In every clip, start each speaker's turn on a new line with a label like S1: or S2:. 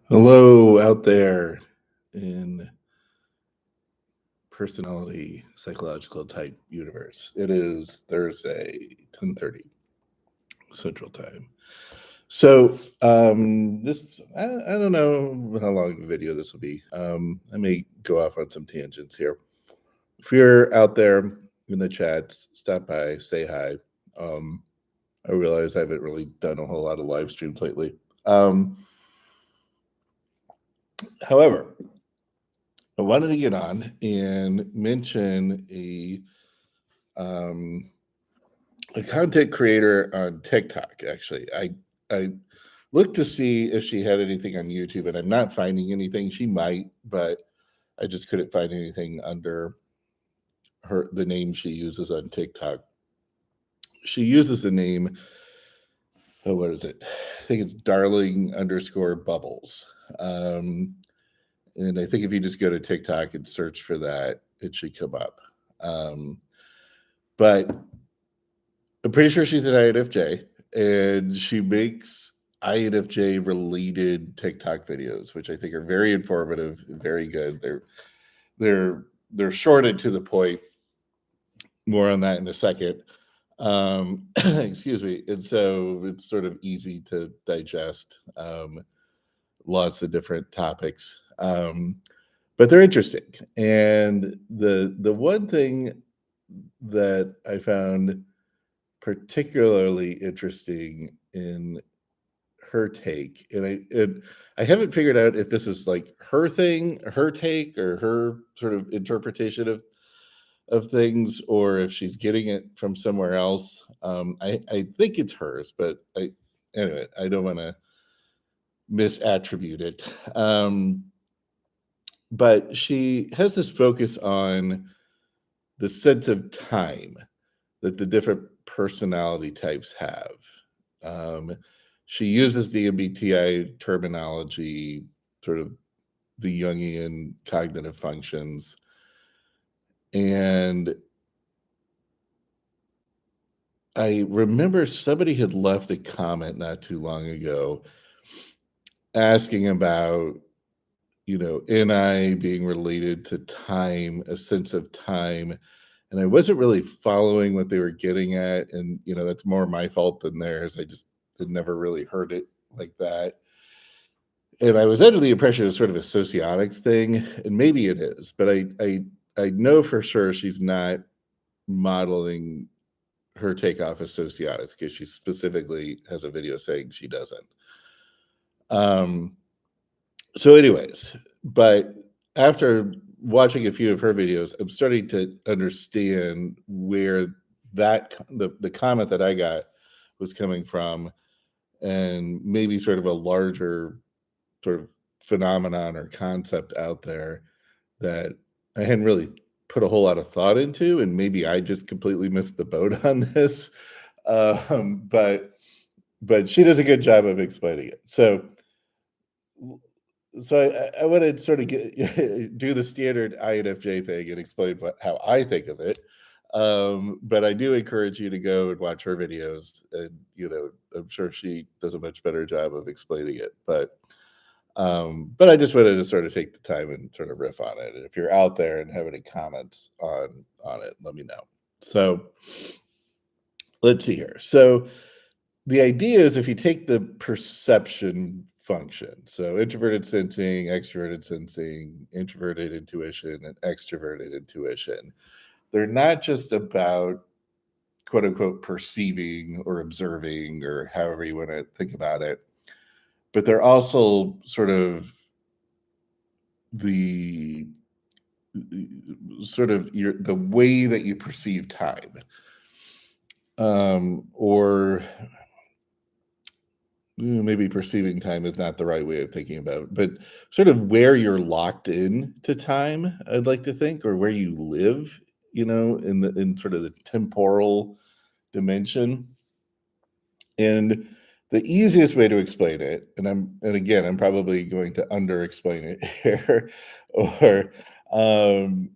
S1: Hello out there in personality psychological type universe. It is Thursday, 10:30 Central Time. So this I don't know how long of a video this will be. I may go off on some tangents here. If you're out there in the chats, stop by, say hi. Um, I realize I haven't really done a whole lot of live streams lately. However, I wanted to get on and mention um, a content creator on TikTok. Actually, I looked to see if she had anything on YouTube, and I'm not finding anything. She might, but I just couldn't find anything under the name she uses on TikTok. She uses the name. Oh, what is it? I think it's darling underscore bubbles. Um, and I think if you just go to TikTok and search for that, it should come up. But I'm pretty sure she's an INFJ, and she makes INFJ related TikTok videos, which I think are very informative and very good. They're short and to the point. More on that in a second. Excuse me. And so it's sort of easy to digest. Lots of different topics, but they're interesting. And the one thing that I found particularly interesting in her take, and I haven't figured out if this is like her thing, her take, or her sort of interpretation of things, or if she's getting it from somewhere else. I think it's hers, but anyway, I don't want to misattribute it. But she has this focus on the sense of time that the different personality types have. Um, she uses the MBTI terminology, sort of the Jungian cognitive functions. And I remember somebody had left a comment not too long ago asking about, NI being related to time, a sense of time. And I wasn't really following what they were getting at. And, that's more my fault than theirs. I just had never really heard it like that. And I was under the impression it was sort of a sociotics thing, and maybe it is, but I know for sure she's not modeling her takeoff as sociotics because she specifically has a video saying she doesn't. So anyways, but after watching a few of her videos, I'm starting to understand where the comment that I got was coming from, and maybe sort of a larger sort of phenomenon or concept out there that I hadn't really put a whole lot of thought into, and maybe I just completely missed the boat on this. But she does a good job of explaining it. So I want to sort of do the standard INFJ thing and explain how I think of it. But I do encourage you to go and watch her videos, and I'm sure she does a much better job of explaining it. But I just wanted to sort of take the time and sort of riff on it. And if you're out there and have any comments on it, let me know. So let's see here. So the idea is if you take the perception function, so introverted sensing, extroverted sensing, introverted intuition, and extroverted intuition, they're not just about quote unquote perceiving or observing or however you want to think about it, but they're also sort of the the way that you perceive time, or maybe perceiving time is not the right way of thinking about it, but sort of where you're locked in to time, I'd like to think, or where you live, in sort of the temporal dimension. And the easiest way to explain it, and again, I'm probably going to under explain it here, or um,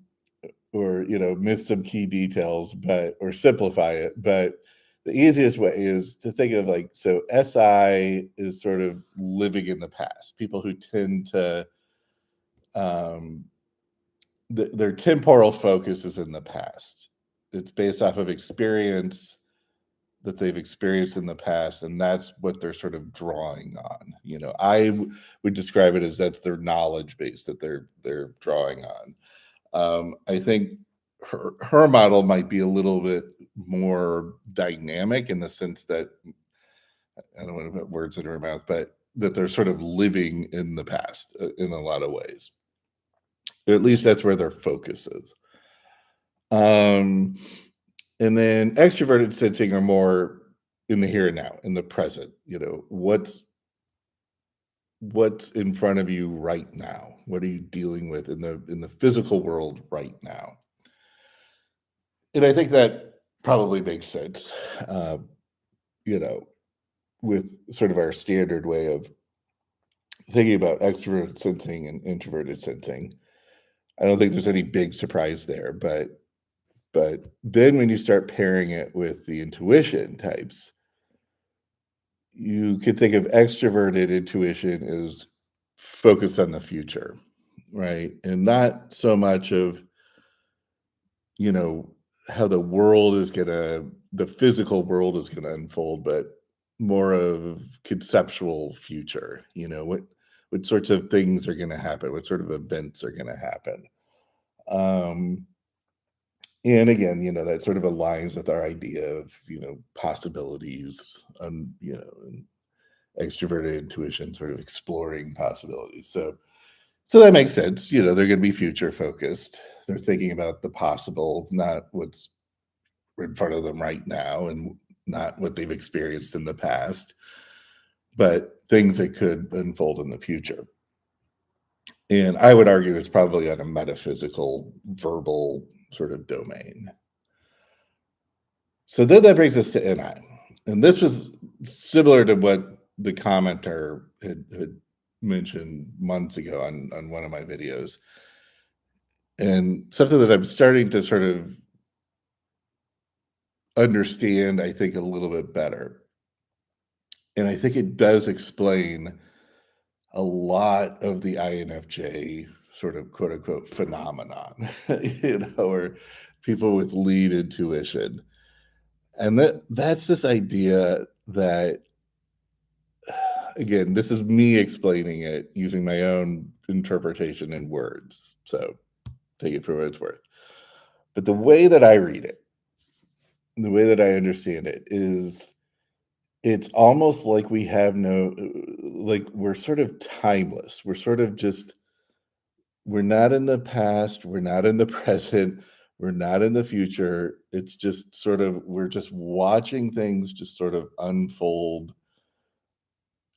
S1: miss some key details, or simplify it. But the easiest way is to think of like, so SI is sort of living in the past. People who tend to um, their temporal focus is in the past. It's based off of experience that they've experienced in the past, and that's what they're sort of drawing on. Would describe it as that's their knowledge base that they're drawing on. I think her model might be a little bit more dynamic in the sense that I don't want to put words in her mouth, but that they're sort of living in the past in a lot of ways. At least that's where their focus is. Um, and then extroverted sensing are more in the here and now, in the present. What's in front of you right now? What are you dealing with in the physical world right now? And I think that probably makes sense. Uh, you know, with sort of our standard way of thinking about extroverted sensing and introverted sensing. I don't think there's any big surprise there, but then when you start pairing it with the intuition types, you could think of extroverted intuition as focused on the future, right? And not so much of, you know, how the physical world is gonna unfold, but more of conceptual future. What sorts of things are gonna happen, what sort of events are gonna happen. Um, and again, that sort of aligns with our idea of, possibilities, and extroverted intuition, sort of exploring possibilities. So that makes sense. They're going to be future focused. They're thinking about the possible, not what's in front of them right now, and not what they've experienced in the past, but things that could unfold in the future. And I would argue it's probably on a metaphysical, verbal sort of domain. So then that brings us to NI. And this was similar to what the commenter had mentioned months ago on one of my videos. And something that I'm starting to sort of understand, I think, a little bit better. And I think it does explain a lot of the INFJ sort of quote unquote phenomenon, or people with lead intuition. And that's this idea that, again, this is me explaining it using my own interpretation in words. So take it for what it's worth. But the way that I read it, the way that I understand it is it's almost like we have like we're sort of timeless. We're sort of just, we're not in the past, we're not in the present, we're not in the future. It's just sort of, we're just watching things just sort of unfold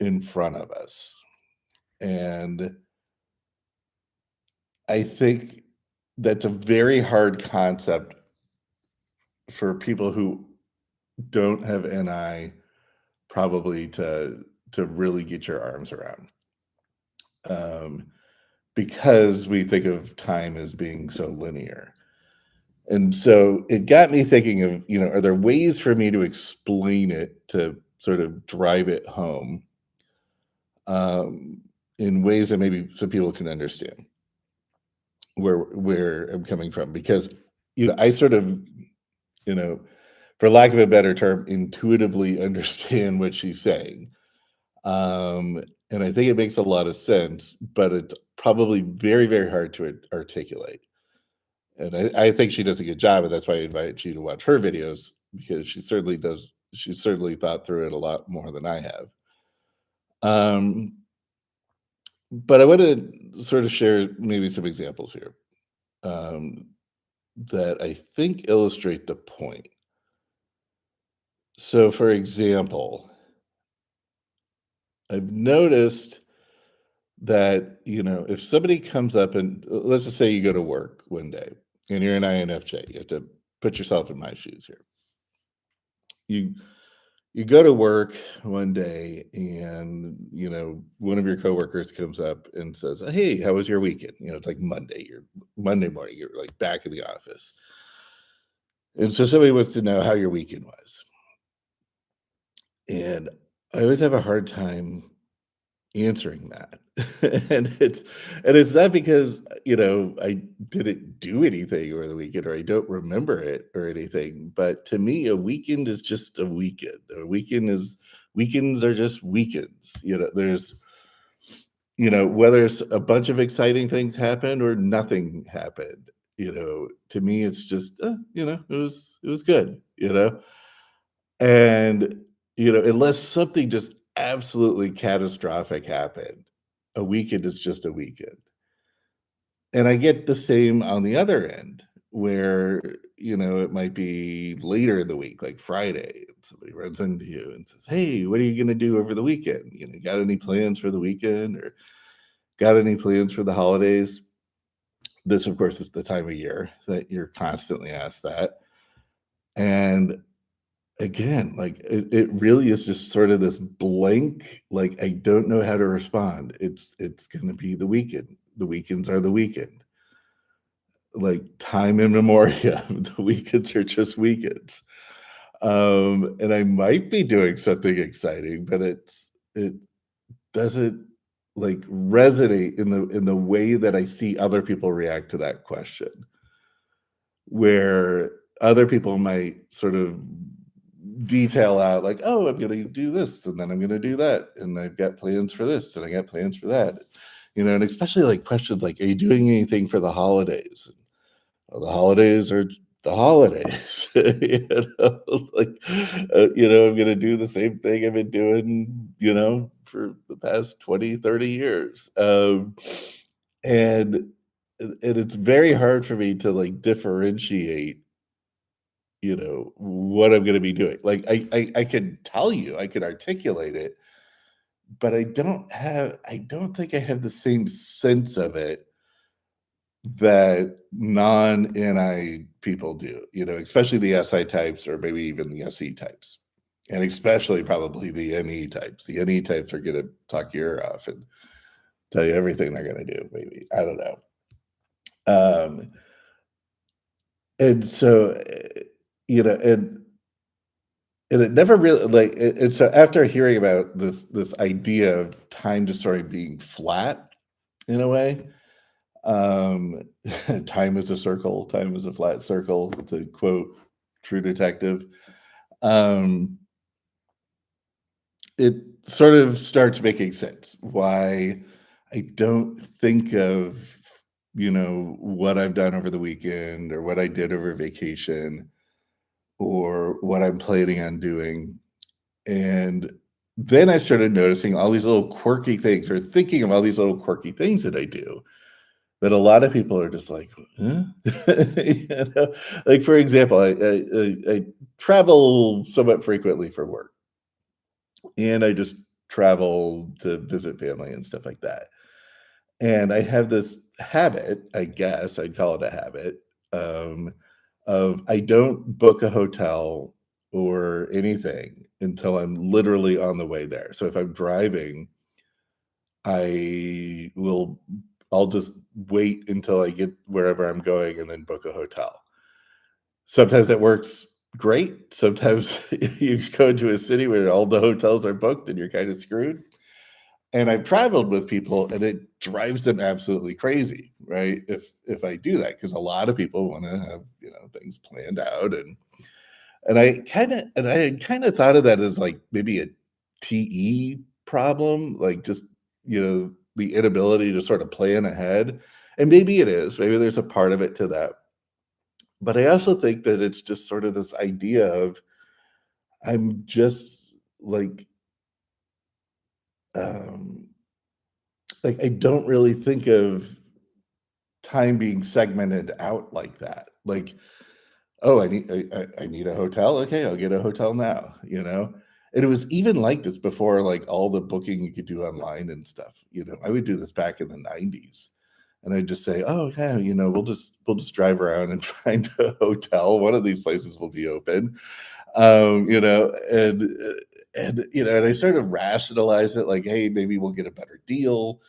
S1: in front of us. And I think that's a very hard concept for people who don't have NI probably to really get your arms around. Um, because we think of time as being so linear. And so it got me thinking of, are there ways for me to explain it to sort of drive it home, um, in ways that maybe some people can understand where I'm coming from? Because, I sort of, you know, for lack of a better term, intuitively understand what she's saying. Um, and I think it makes a lot of sense, but it's probably very, very hard to articulate. And I think she does a good job, and that's why I invite you to watch her videos, because she certainly does. She certainly thought through it a lot more than I have. Um, but I want to sort of share maybe some examples here, um, that I think illustrate the point. So, for example, I've noticed that, if somebody comes up and let's just say you go to work one day and you're an INFJ, you have to put yourself in my shoes here. You you go to work one day and, one of your coworkers comes up and says, "Hey, how was your weekend?" It's like Monday morning, you're like back in the office. And so somebody wants to know how your weekend was. And I always have a hard time answering that. and it's and it's not because, I didn't do anything over the weekend or I don't remember it or anything, but to me, a weekend is just a weekend. Weekends are just weekends. Whether it's a bunch of exciting things happened or nothing happened, to me it's just, it was good, and, unless something just absolutely catastrophic happened, a weekend is just a weekend. And I get the same on the other end where, it might be later in the week, like Friday, and somebody runs into you and says, "Hey, what are you going to do over the weekend? Got any plans for the weekend or got any plans for the holidays?" This, of course, is the time of year that you're constantly asked that. And again, like, it really is just sort of this blank, like, I don't know how to respond. It's gonna be the weekend. The weekends are the weekend. Like, time in memoriam, the weekends are just weekends. And I might be doing something exciting, but it doesn't, like, resonate in the way that I see other people react to that question. Where other people might sort of detail out like, "Oh, I'm gonna do this, and then I'm gonna do that, and I've got plans for this, and I got plans for that." And especially, like, questions like, "Are you doing anything for the holidays?" "Well, the holidays are the holidays." Like, I'm gonna do the same thing I've been doing, for the past 20, 30 years. And and it's very hard for me to, like, differentiate, what I'm gonna be doing. Like, I can tell you, I can articulate it, but I don't think I have the same sense of it that non-NI people do, especially the SI types or maybe even the SE types, and especially probably the NE types. The NE types are gonna talk your ear off and tell you everything they're gonna do, maybe. I don't know. Um, and so, you know, and And it never really like, and so after hearing about this idea of time just sort of being flat in a way, um, time is a flat circle, to quote True Detective, um, it sort of starts making sense why I don't think of, what I've done over the weekend or what I did over vacation or what I'm planning on doing. And then I started noticing all these little quirky things or thinking of all these little quirky things that I do that a lot of people are just like, "Huh?" You know? Like, for example, I travel somewhat frequently for work, and I just travel to visit family and stuff like that. And I have this habit, I guess I'd call it a habit, um, of I don't book a hotel or anything until I'm literally on the way there. So if I'm driving, I will I'll just wait until I get wherever I'm going and then book a hotel. Sometimes that works great. Sometimes you go into a city where all the hotels are booked and you're kind of screwed. And I've traveled with people and it drives them absolutely crazy, right? If I do that, because a lot of people want to have, things planned out, and I had kind of thought of that as like maybe a TE problem, like just, the inability to sort of plan ahead. And maybe it is, maybe there's a part of it to that. But I also think that it's just sort of this idea of I'm just um like I don't really think of time being segmented out like that. Like, "Oh, I need a hotel? Okay, I'll get a hotel now," you know? And it was even like this before, like, all the booking you could do online and stuff, I would do this back in the '90s, and I'd just say, "Oh, yeah, we'll just drive around and find a hotel. One of these places will be open." And I sort of rationalize it like, "Hey, maybe we'll get a better deal,"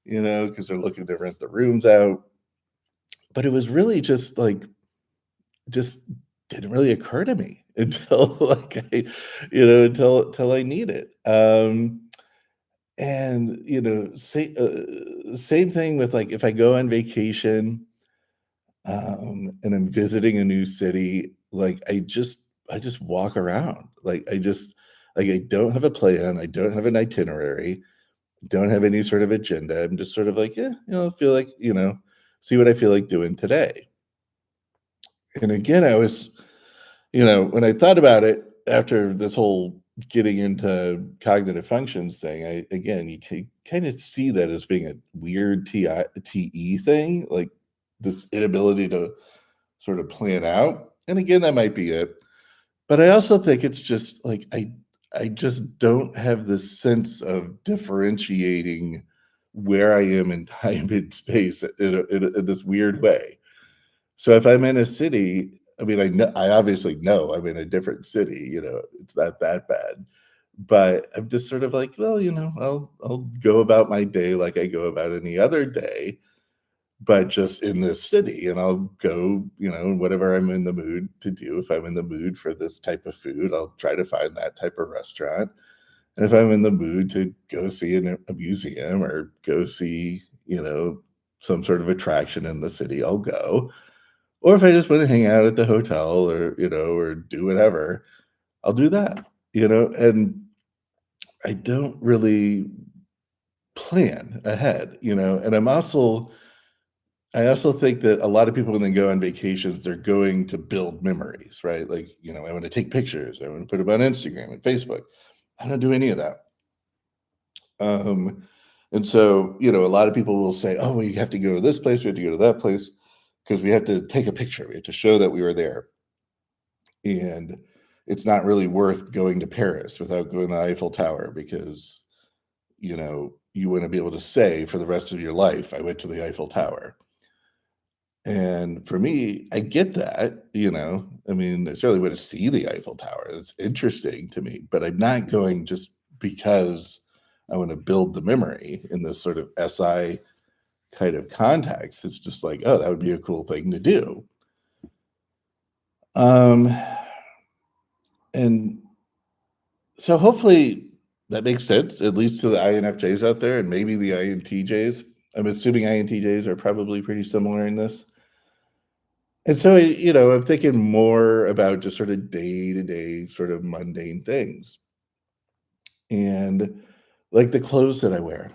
S1: because 'cause they're looking to rent the rooms out. But it was really just didn't really occur to me until like until I need it. And same thing with like if I go on vacation, and I'm visiting a new city, like I just walk around. Like I don't have a plan, I don't have an itinerary, don't have any sort of agenda. I'm just sort of like, yeah, feel like, see what I feel like doing today. And again, I was, when I thought about it after this whole getting into cognitive functions thing, you can kind of see that as being a weird TE thing, like this inability to sort of plan out. And again, that might be it. But I also think it's just like I just don't have this sense of differentiating where I am in time and space in this weird way. So if I'm in a city, I mean, I obviously know I'm in a different city, it's not that bad. But I'm just sort of like, well, I'll go about my day like I go about any other day, but just in this city, and I'll go, whatever I'm in the mood to do. If I'm in the mood for this type of food, I'll try to find that type of restaurant. And if I'm in the mood to go see a museum or go see, some sort of attraction in the city, I'll go. Or if I just want to hang out at the hotel or do whatever, I'll do that, and I don't really plan ahead, and I also think that a lot of people when they go on vacations, they're going to build memories, right? Like, I want to take pictures, I want to put them on Instagram and Facebook. I don't do any of that. Um, and so, a lot of people will say, oh, well, you have to go to this place, we have to go to that place, because we have to take a picture. We have to show that we were there. And it's not really worth going to Paris without going to the Eiffel Tower because, you want to be able to say for the rest of your life, I went to the Eiffel Tower. And for me, I get that, I mean, I certainly want to see the Eiffel Tower. It's interesting to me, but I'm not going just because I want to build the memory in this sort of SI kind of context. It's just like, oh, that would be a cool thing to do. Um, and so hopefully that makes sense, at least to the INFJs out there and maybe the INTJs. I'm assuming INTJs are probably pretty similar in this. And so, I'm thinking more about just sort of day to day, sort of mundane things. And like the clothes that I wear,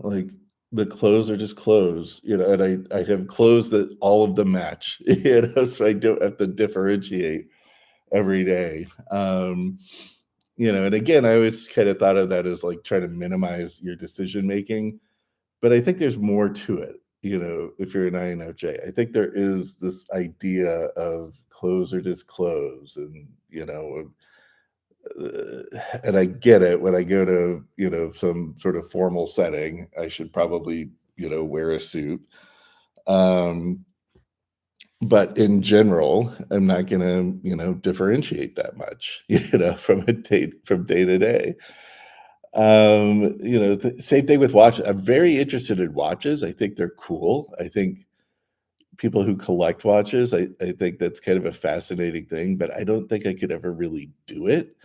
S1: like the clothes are just clothes, and I have clothes that all of them match, so I don't have to differentiate every day. And again, I always kind of thought of that as like trying to minimize your decision making, but I think there's more to it. If you're an INFJ, I think there is this idea of clothes are just clothes, uh, and I get it. When I go to some sort of formal setting, I should probably wear a suit. Um, but in general, I'm not gonna differentiate that much, from day to day. Same thing with watches. I'm very interested in watches. I think they're cool. I think people who collect watches, I think that's kind of a fascinating thing, but I don't think I could ever really do it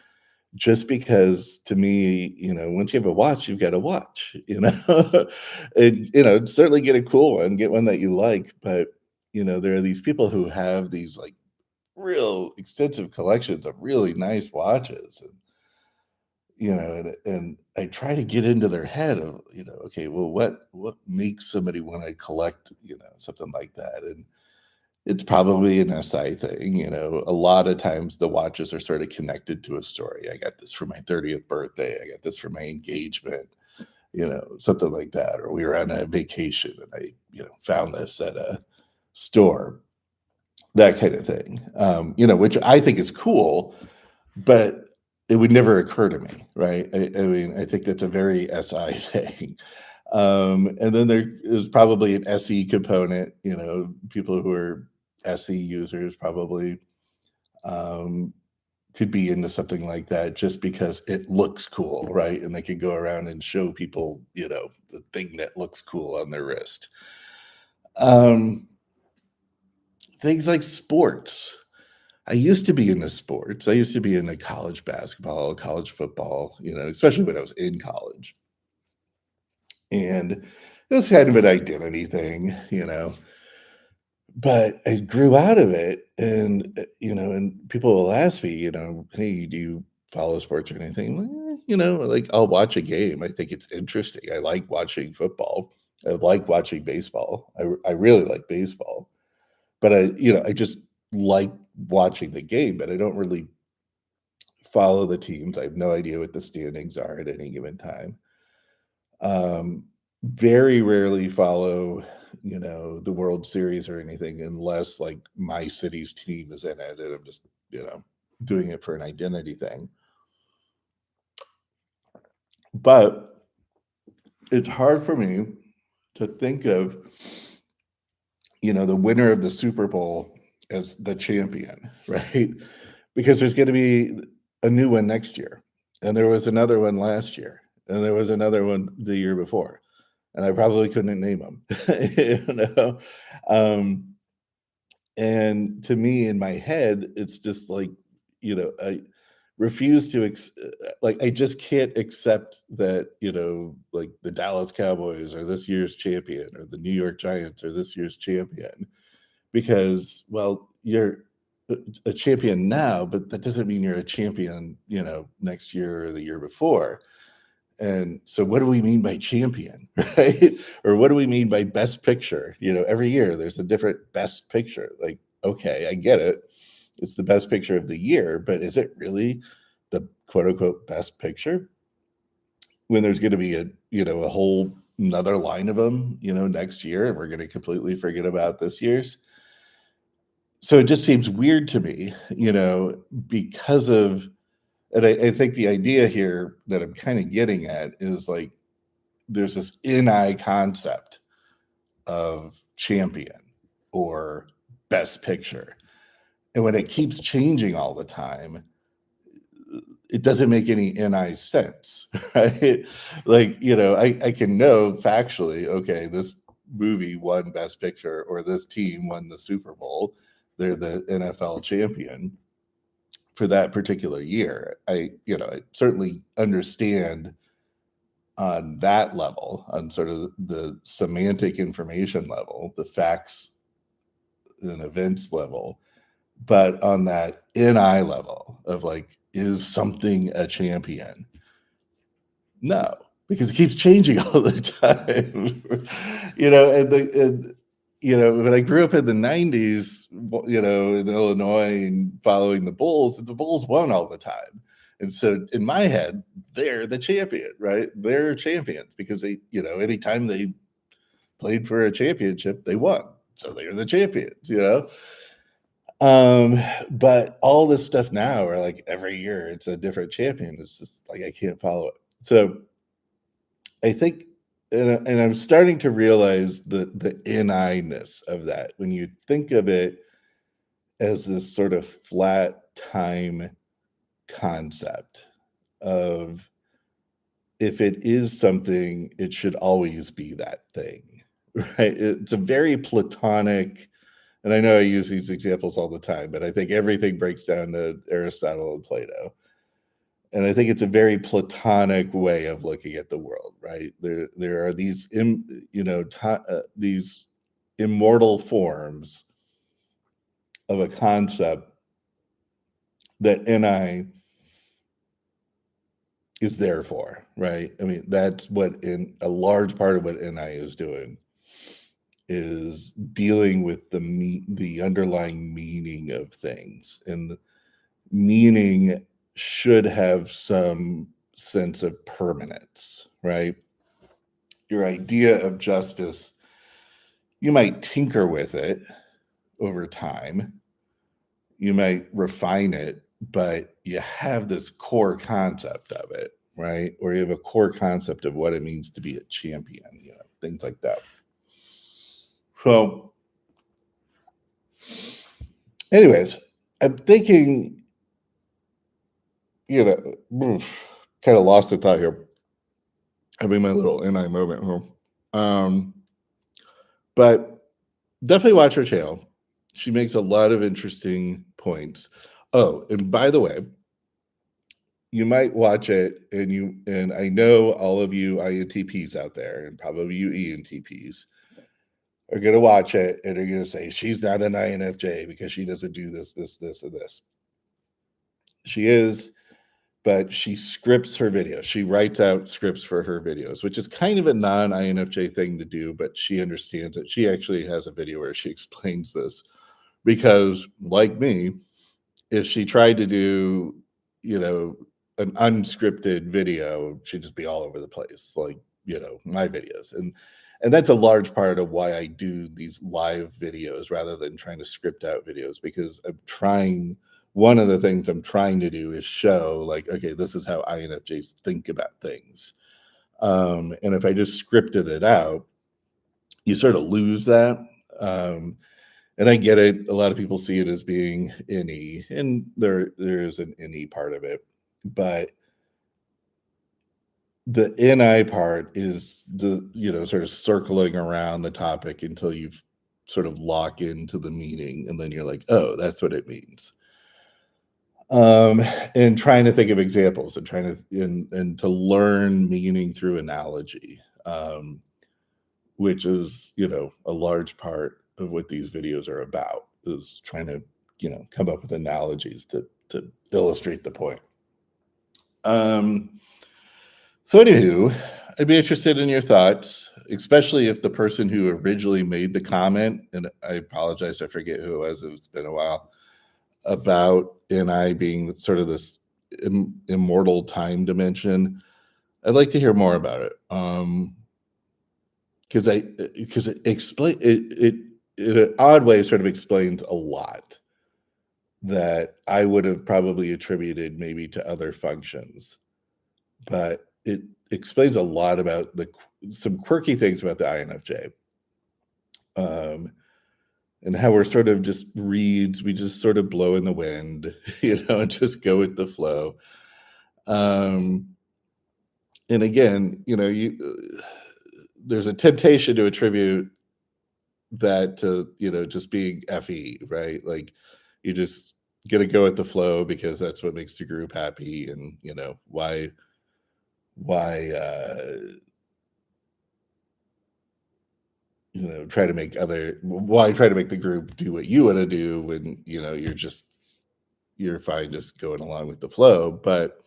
S1: just because to me, once you have a watch, you've got a watch, and, certainly get a cool one, get one that you like. But, there are these people who have these like real extensive collections of really nice watches. And I try to get into their head of, okay, well, what makes somebody want to collect, something like that? And it's probably an SI thing, a lot of times the watches are sort of connected to a story. I got this for my 30th birthday, I got this for my engagement, something like that. Or we were on a vacation and I, found this at a store, that kind of thing. Which I think is cool, but it would never occur to me, right? I mean, I think that's a very SI thing. And then there is probably an SE component, people who are SE users probably um, could be into something like that just because it looks cool, right? And they could go around and show people, the thing that looks cool on their wrist. Um, Things like sports. I used to be into sports. I used to be into college basketball, college football, especially when I was in college. And it was kind of an identity thing. But I grew out of it, and people will ask me, "Hey, do you follow sports or anything?" Like, I'll watch a game. I think it's interesting. I like watching football. I like watching baseball. I really like baseball, but I just like watching the game, but I don't really follow the teams. I have no idea what the standings are at any given time. Um, Very rarely follow, the World Series or anything unless like my city's team is in it and I'm just, doing it for an identity thing. But it's hard for me to think of, the winner of the Super Bowl as the champion, right? Because there's going to be a new one next year. And there was another one last year. And there was another one the year before. And I probably couldn't name them. you know? Um, and to me, in my head, it's just like, I refuse to, like, I just can't accept that, like the Dallas Cowboys are this year's champion or the New York Giants are this year's champion because, well, you're a champion now, but that doesn't mean you're a champion, next year or the year before. And so, what do we mean by champion, right? Or what do we mean by best picture? Every year there's a different best picture. Like, okay, I get it. It's the best picture of the year, but is it really the quote unquote best picture when there's going to be a whole another line of them, next year, and we're going to completely forget about this year's? So it just seems weird to me, because of, and I think the idea here that I'm kind of getting at is like there's this NI concept of champion or best picture. And when it keeps changing all the time, it doesn't make any NI sense, right? Like, I can know factually, okay, this movie won best picture or this team won the Super Bowl. They're the NFL champion for that particular year. I certainly understand on that level, on sort of the semantic information level, the facts and events level, but on that NI level of like, is something a champion? No, because it keeps changing all the time. When I grew up in the 90s, in Illinois and following the Bulls won all the time. And so in my head, they're the champion, right? They're champions because anytime they played for a championship, they won. So they're the champions. Um, but all this stuff now are like every year it's a different champion. It's just like I can't follow it. So I think, and I'm starting to realize the NI-ness of that when you think of it as this sort of flat time concept of if it is something, it should always be that thing, right? It's a very platonic, and I know I use these examples all the time, but I think everything breaks down to Aristotle and Plato. And I think it's a very platonic way of looking at the world, right? There are these these immortal forms of a concept that NI is there for, right? I mean, that's what in a large part of what NI is doing is dealing with the underlying meaning of things, and the meaning should have some sense of permanence, right? Your idea of justice, you might tinker with it over time, you might refine it, but you have this core concept of it, right? Or you have a core concept of what it means to be a champion, things like that. So, anyways, I'm thinking, kind of lost the thought here. Having my little NI moment, huh? But definitely watch her channel. She makes a lot of interesting points. Oh, and by the way, you might watch it, and I know all of you INTPs out there, and probably you ENTPs are going to watch it and are going to say she's not an INFJ because she doesn't do this, this, this, and this. She is, but she scripts her videos. She writes out scripts for her videos, which is kind of a non-INFJ thing to do, but she understands it. She actually has a video where she explains this because, like me, if she tried to do, you know, an unscripted video, she'd just be all over the place, like, my videos. And that's a large part of why I do these live videos rather than trying to script out videos, because one of the things I'm trying to do is show, like, okay, this is how INFJs think about things. And if I just scripted it out, you sort of lose that. Um, and I get it. A lot of people see it as being innie, and there is an innie part of it, but the NI part is the sort of circling around the topic until you sort of lock into the meaning, and then you're like, oh, that's what it means. Um, and trying to think of examples and trying to and to learn meaning through analogy. Which is, a large part of what these videos are about, is trying to, come up with analogies to illustrate the point. So anywho, I'd be interested in your thoughts, especially if the person who originally made the comment, and I apologize, I forget who it was, it's been a while, about NI being sort of this immortal time dimension. I'd like to hear more about it. Because it explain it in an odd way sort of explains a lot that I would have probably attributed maybe to other functions, but it explains a lot about some quirky things about the INFJ, um, and how we're sort of just reeds. We just sort of blow in the wind, and just go with the flow. Um, and again, there's a temptation to attribute that to just being FE, right? Like, you just gonna go with the flow because that's what makes the group happy, and why try to make the group do what you want to do when you're fine just going along with the flow. But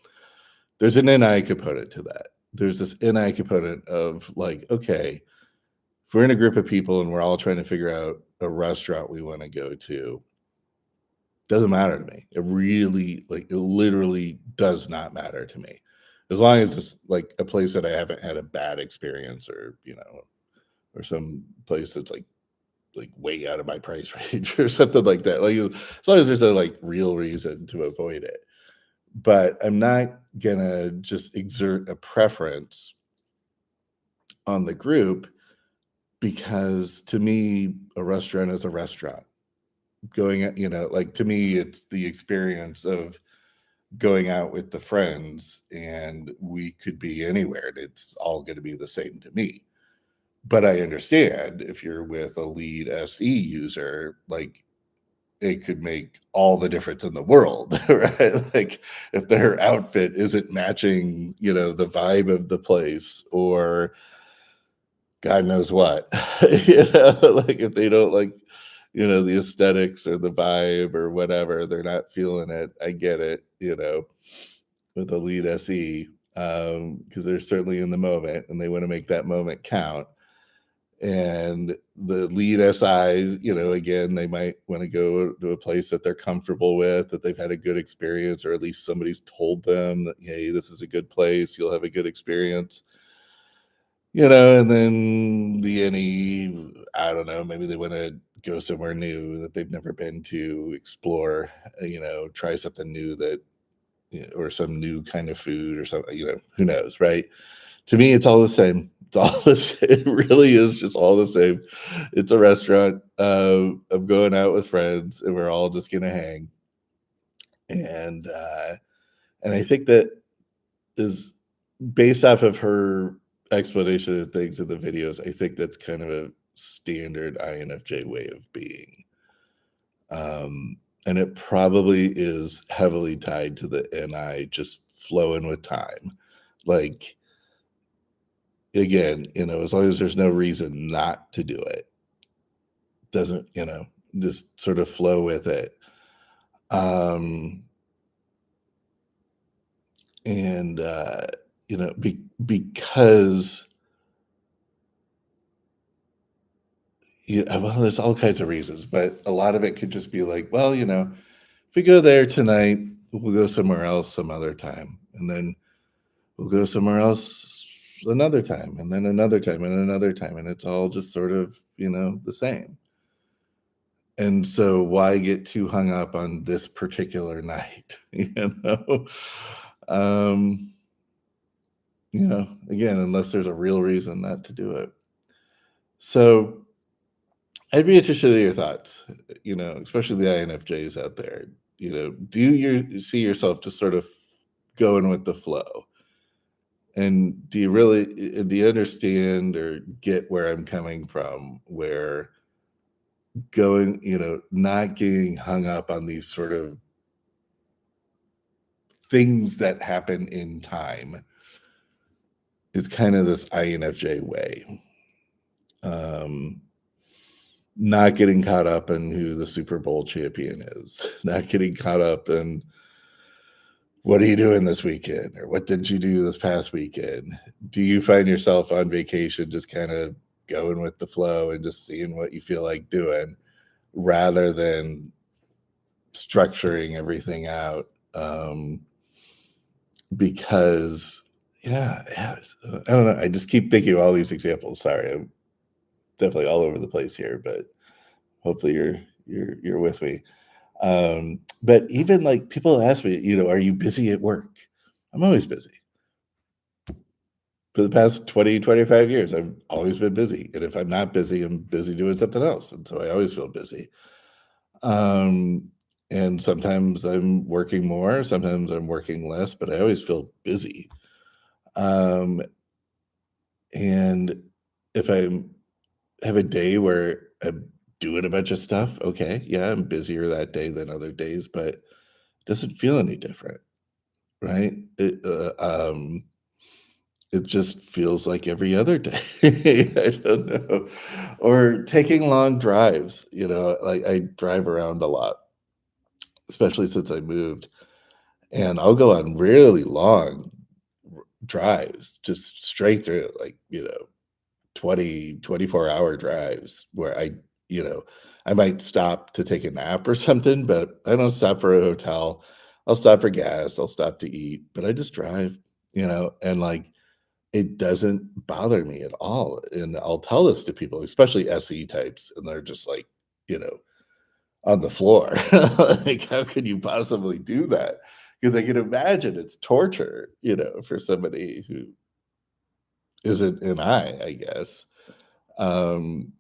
S1: there's an NI component to that. There's this NI component of, like, okay, if we're in a group of people and we're all trying to figure out a restaurant we want to go to, doesn't matter to me. It really, like, it literally does not matter to me. As long as it's like a place that I haven't had a bad experience, or some place that's like way out of my price range or something like that. Like, as long as there's a like real reason to avoid it. But I'm not gonna just exert a preference on the group, because to me, a restaurant is a restaurant. Like, to me, it's the experience of going out with the friends, and we could be anywhere and it's all going to be the same to me. But I understand if you're with a lead SE user, like, it could make all the difference in the world, right? Like, if their outfit isn't matching, the vibe of the place, or God knows what, like, if they don't like, the aesthetics or the vibe or whatever, they're not feeling it. I get it, with the lead SE, because they're certainly in the moment and they want to make that moment count. And the lead SIs, again, they might want to go to a place that they're comfortable with, that they've had a good experience, or at least somebody's told them that, hey, this is a good place, you'll have a good experience. And then the NE, I don't know, maybe they want to go somewhere new that they've never been to, explore, try something new, or some new kind of food or something, who knows, right? To me, it's all the same. It's all the same. It really is just all the same. It's a restaurant. I'm going out with friends, and we're all just gonna hang. And I think that is based off of her explanation of things in the videos. I think that's kind of a standard INFJ way of being. Um, and it probably is heavily tied to the NI just flowing with time. Like, again, as long as there's no reason not to do it, doesn't, just sort of flow with it. Um, and, because, well, there's all kinds of reasons, but a lot of it could just be like, well, if we go there tonight, we'll go somewhere else some other time. And then we'll go somewhere else another time, and then another time, and another time. And it's all just sort of, the same. And so why get too hung up on this particular night? Um, again, unless there's a real reason not to do it. So I'd be interested in your thoughts, especially the INFJs out there. Do you see yourself just sort of going with the flow? And do you understand or get where I'm coming from? Where going, not getting hung up on these sort of things that happen in time is kind of this INFJ way. Um, Not getting caught up in who the Super Bowl champion is, not getting caught up in what are you doing this weekend or what did you do this past weekend? Do you find yourself on vacation just kind of going with the flow and just seeing what you feel like doing rather than structuring everything out? Because yeah, I don't know. I just keep thinking of all these examples. Sorry, I'm definitely all over the place here, but hopefully you're with me. But even like people ask me, are you busy at work? I'm always busy. For the past 20, 25 years, I've always been busy. And if I'm not busy, I'm busy doing something else. And so I always feel busy. Um, and sometimes I'm working more, sometimes I'm working less, but I always feel busy. Um, and if I have a day where I'm doing a bunch of stuff, okay, yeah, I'm busier that day than other days, but it doesn't feel any different, right? It just feels like every other day. I don't know. Or taking long drives, like I drive around a lot, especially since I moved, and I'll go on really long drives, just straight through, like, 24-hour drives where you know, I might stop to take a nap or something, but I don't stop for a hotel. I'll stop for gas, I'll stop to eat, but I just drive, and like it doesn't bother me at all. And I'll tell this to people, especially SE types, and they're just like, you know, on the floor. Like, how could you possibly do that? Because I can imagine it's torture, for somebody who isn't an I guess. Um,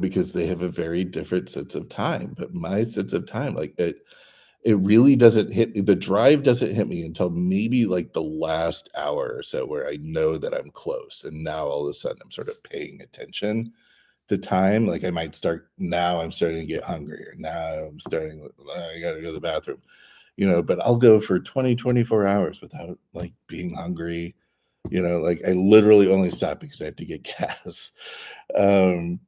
S1: because they have a very different sense of time. But my sense of time, like it really doesn't hit me. The drive doesn't hit me until maybe like the last hour or so where I know that I'm close. And now all of a sudden I'm sort of paying attention to time. Like I'm starting to get hungry, or now I'm starting, I gotta go to the bathroom, but I'll go for 20, 24 hours without like being hungry. Like I literally only stop because I have to get gas. Um,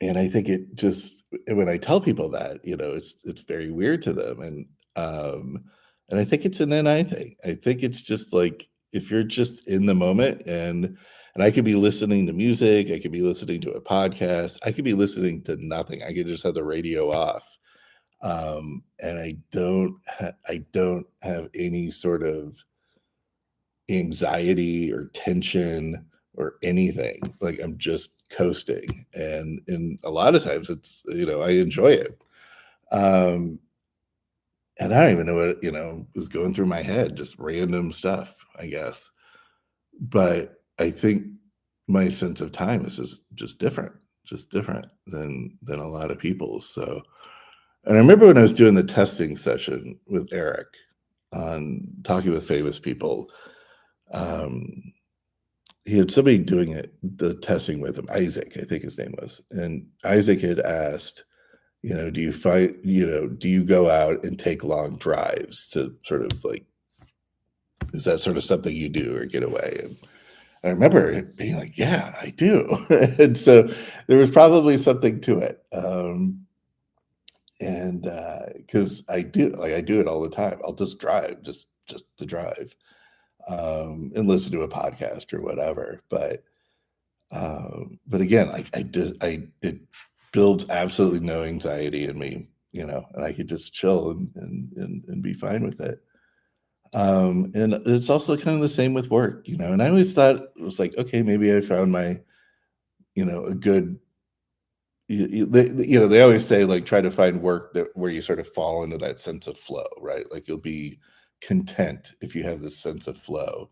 S1: and I think it just when I tell people that, it's very weird to them, um, and I think it's an NI thing. I think it's just like if you're just in the moment, and I could be listening to music, I could be listening to a podcast, I could be listening to nothing. I could just have the radio off, and I don't have any sort of anxiety or tension or anything. Like I'm just coasting. And a lot of times it's, I enjoy it. Um, and I don't even know what, was going through my head, just random stuff, I guess. But I think my sense of time is just different, than a lot of people's. So, and I remember when I was doing the testing session with Eric on talking with famous people, um, he had somebody doing the testing with him, Isaac, I think his name was. And Isaac had asked, do you go out and take long drives to sort of like, is that sort of something you do or get away? And I remember it being like, yeah, I do. And so there was probably something to it. And because I do it all the time. I'll just drive, just to drive, and listen to a podcast or whatever. But again, I it builds absolutely no anxiety in me, and I could just chill and be fine with it. And it's also kind of the same with work, and I always thought it was like, okay, maybe I found my, a good, they always say like try to find work that where you sort of fall into that sense of flow, right? Like you'll be content if you have this sense of flow.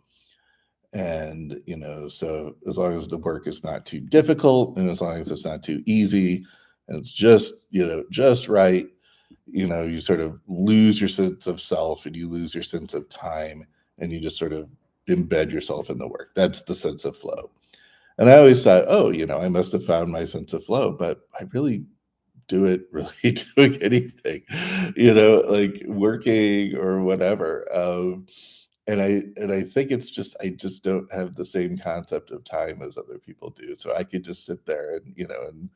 S1: And, so as long as the work is not too difficult and as long as it's not too easy and it's just, just right, you sort of lose your sense of self and you lose your sense of time and you just sort of embed yourself in the work. That's the sense of flow. And I always thought, oh, I must have found my sense of flow, but I really do it really doing anything, like working or whatever. And I think it's just I just don't have the same concept of time as other people do. So I could just sit there and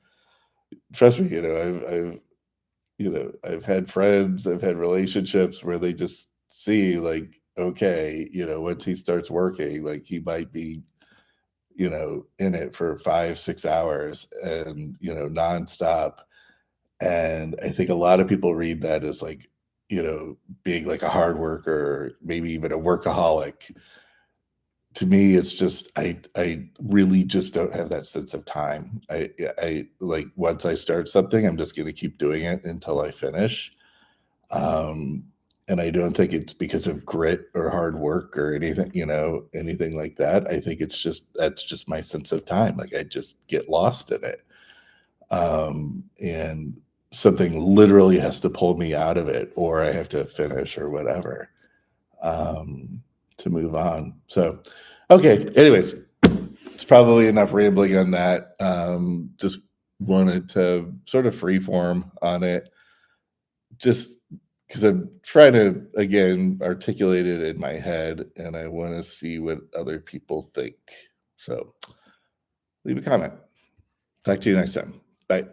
S1: trust me, I've had friends, I've had relationships where they just see like, okay, once he starts working, like he might be, in it for 5, 6 hours and, nonstop. And I think a lot of people read that as like, being like a hard worker, maybe even a workaholic. To me, it's just I really just don't have that sense of time. I like once I start something, I'm just gonna keep doing it until I finish. Um, and I don't think it's because of grit or hard work or anything, anything like that. I think it's just that's just my sense of time. Like I just get lost in it. And something literally has to pull me out of it, or I have to finish or whatever, to move on. So, okay. Anyways, it's probably enough rambling on that. Just wanted to sort of freeform on it, just because I'm trying to again articulate it in my head, and I want to see what other people think. So, leave a comment. Talk to you next time. Bye.